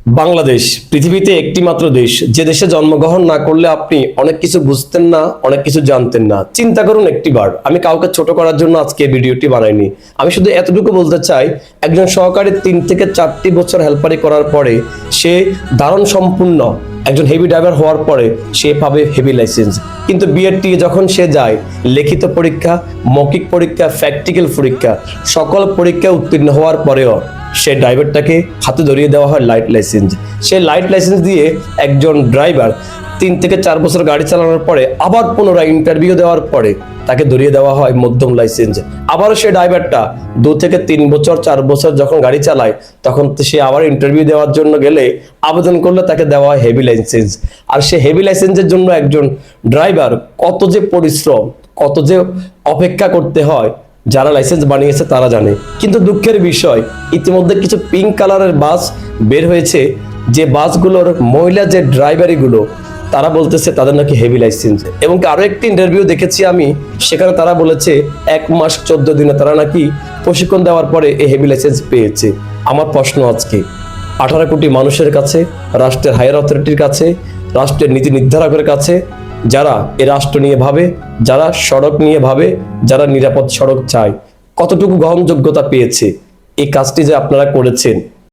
বাংলাদেশ পৃথিবীতে একটি মাত্র দেশ, যে দেশে জন্মগ্রহণ না করলে আপনি অনেক কিছু বুঝতেন না, অনেক কিছু জানতেন না। চিন্তা করুন একটিবার। আমি কাউকে ছোট করার জন্য আজকে এই ভিডিওটি বানাইনি। আমি শুধু এতটুকু বলতে চাই, একজন সহকারী 3 থেকে 4টি বছর হেল্পারি করার পরে সে ধারণ সম্পূর্ণ একজন হেভি ড্রাইভার হওয়ার পরে সে পাবে হেভি লাইসেন্স। কিন্তু বিএডটি যখন সে যায়, লিখিত পরীক্ষা, মৌখিক পরীক্ষা, প্র্যাকটিক্যাল পরীক্ষা, সকল পরীক্ষায় উত্তীর্ণ হওয়ার পরেও সে ড্রাইভারটাকে হাতে ধরিয়ে দেওয়া হয় লাইট লাইসেন্স। সে লাইট লাইসেন্স দিয়ে একজন ড্রাইভার 3 থেকে 4 বছর গাড়ি চালানোর পরে আবার পুনরায় ইন্টারভিউ দেওয়ার পরে তাকে ধরিয়ে দেওয়া হয় মধ্যম লাইসেন্স। আবারও সে ড্রাইভারটা 2 থেকে 3 বছর 4 বছর যখন গাড়ি চালায়, তখন সে আবার ইন্টারভিউ দেওয়ার জন্য গেলে আবেদন করলে তাকে দেওয়া হয় হেভি লাইসেন্স। আর সে হেভি লাইসেন্সের জন্য একজন ড্রাইভার কত যে পরিশ্রম, কত যে অপেক্ষা করতে হয়, যারা লাইসেন্স বানিয়েছে তারা জানে। কিন্তু দুঃখের বিষয়, ইতিমধ্যে কিছু পিঙ্ক কালারের বাস বের হয়েছে, যে বাসগুলোর মহিলা যে ড্রাইভারিগুলো তারা বলতেছে তাদের নাকি হেভি লাইসেন্স। এবং আরো একটি ইন্টারভিউ দেখেছি আমি, সেখানে তারা বলেছে 1 মাস 14 দিনে তারা নাকি প্রশিক্ষণ দেওয়ার পরে এই হেভি লাইসেন্স পেয়েছে। আমার প্রশ্ন আজকে 18 কোটি মানুষের কাছে, রাষ্ট্রের হায়ার অথরিটির কাছে, রাষ্ট্রের নীতি নির্ধারকের কাছে, যারা এ রাষ্ট্র নিয়ে ভাবে, যারা সড়ক নিয়ে ভাবে, যারা নিরাপদ সড়ক চায়, কতটুকু গ্রহণযোগ্যতা পেয়েছে এই কাজটি যে আপনারা করেছেন?